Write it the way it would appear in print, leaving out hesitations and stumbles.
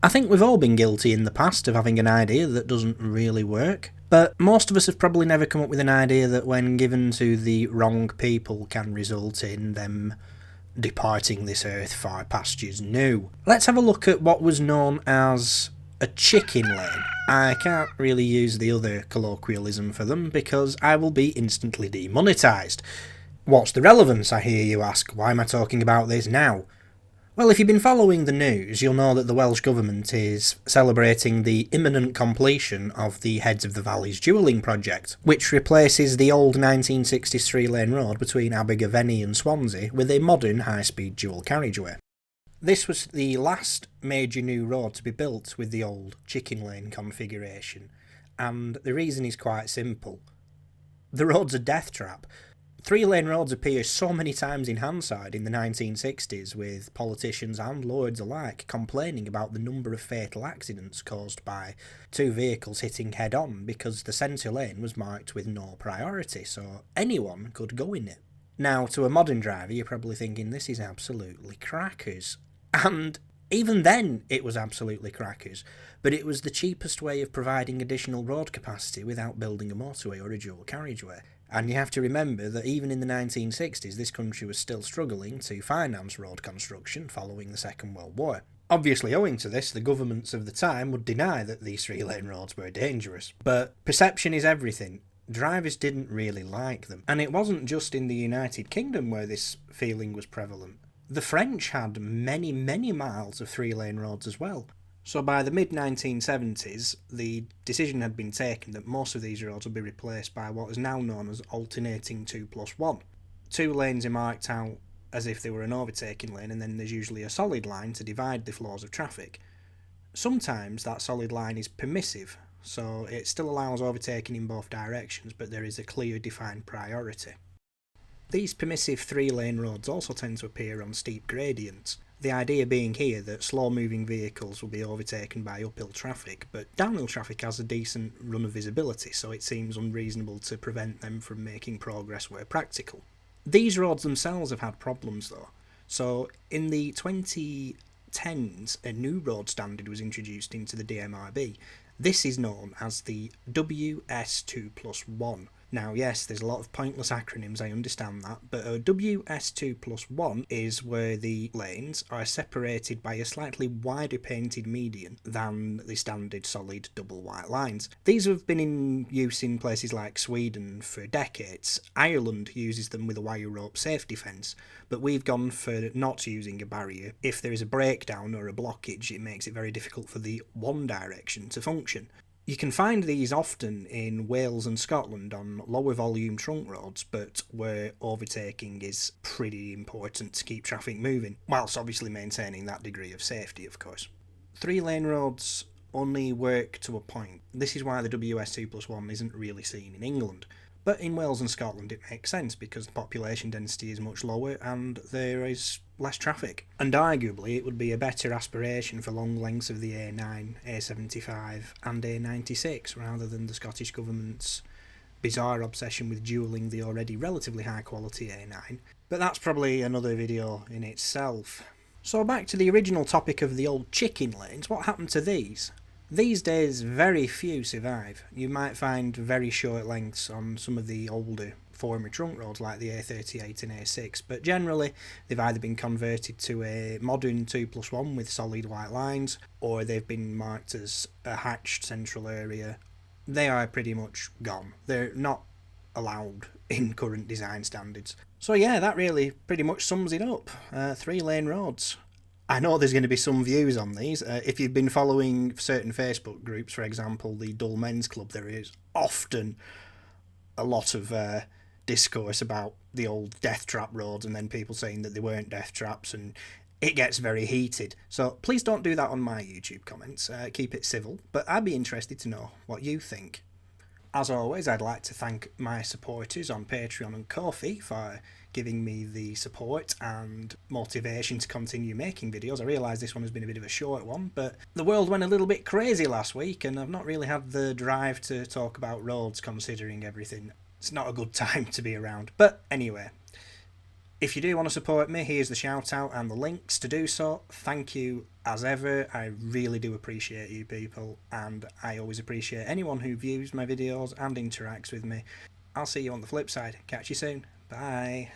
I think we've all been guilty in the past of having an idea that doesn't really work, but most of us have probably never come up with an idea that, when given to the wrong people, can result in them departing this earth for pastures new. Let's have a look at what was known as a chicken lane. I can't really use the other colloquialism for them because I will be instantly demonetised. What's the relevance, I hear you ask? Why am I talking about this now? Well, if you've been following the news, you'll know that the Welsh Government is celebrating the imminent completion of the Heads of the Valleys dualling project, which replaces the old 1960s three-lane road between Abergavenny and Swansea with a modern high-speed dual carriageway. This was the last major new road to be built with the old chicken lane configuration, and the reason is quite simple. The road's a death trap. Three-lane roads appear so many times in Hansard in the 1960s, with politicians and lords alike complaining about the number of fatal accidents caused by two vehicles hitting head-on because the centre lane was marked with no priority, so anyone could go in it. Now, to a modern driver, you're probably thinking this is absolutely crackers. And even then, it was absolutely crackers, but it was the cheapest way of providing additional road capacity without building a motorway or a dual carriageway. And you have to remember that even in the 1960s, this country was still struggling to finance road construction following the Second World War. Obviously, owing to this, the governments of the time would deny that these three-lane roads were dangerous. But perception is everything. Drivers didn't really like them. And it wasn't just in the United Kingdom where this feeling was prevalent. The French had many, many miles of three-lane roads as well. So by the mid-1970s, the decision had been taken that most of these roads would be replaced by what is now known as alternating 2+1. Two lanes are marked out as if they were an overtaking lane, and then there's usually a solid line to divide the flows of traffic. Sometimes that solid line is permissive, so it still allows overtaking in both directions, but there is a clear defined priority. These permissive three-lane roads also tend to appear on steep gradients. The idea being here that slow-moving vehicles will be overtaken by uphill traffic, but downhill traffic has a decent run of visibility, so it seems unreasonable to prevent them from making progress where practical. These roads themselves have had problems though. So in the 2010s, a new road standard was introduced into the DMRB. This is known as the WS2+1. Now, yes, there's a lot of pointless acronyms, I understand that, but a WS2+1 is where the lanes are separated by a slightly wider painted median than the standard solid double white lines. These have been in use in places like Sweden for decades. Ireland uses them with a wire rope safety fence, but we've gone for not using a barrier. If there is a breakdown or a blockage, it makes it very difficult for the one direction to function. You can find these often in Wales and Scotland on lower volume trunk roads, but where overtaking is pretty important to keep traffic moving, whilst obviously maintaining that degree of safety, of course. Three-lane roads only work to a point. This is why the WS2+1 isn't really seen in England. But in Wales and Scotland it makes sense because the population density is much lower and there is less traffic. And arguably it would be a better aspiration for long lengths of the A9, A75 and A96 rather than the Scottish Government's bizarre obsession with dualling the already relatively high quality A9. But that's probably another video in itself. So back to the original topic of the old chicken lanes, what happened to these? These days, very few survive. You might find very short lengths on some of the older former trunk roads like the A38 and A6, but generally they've either been converted to a modern 2+1 with solid white lines, or they've been marked as a hatched central area. They are pretty much gone. They're not allowed in current design standards. So yeah, that really pretty much sums it up. Three-lane roads. I know there's going to be some views on these. If you've been following certain Facebook groups, for example, the Dull Men's Club, there is often a lot of discourse about the old death trap roads and then people saying that they weren't death traps, and it gets very heated. So please don't do that on my YouTube comments. Keep it civil, but I'd be interested to know what you think. As always, I'd like to thank my supporters on Patreon and Ko-fi for giving me the support and motivation to continue making videos. I realise this one has been a bit of a short one, but the world went a little bit crazy last week and I've not really had the drive to talk about roads considering everything. It's not a good time to be around. But anyway, If you do want to support me, here's the shout out and the links to do so. Thank you as ever. I really do appreciate you people, and I always appreciate anyone who views my videos and interacts with me. I'll see you on the flip side. Catch you soon. Bye.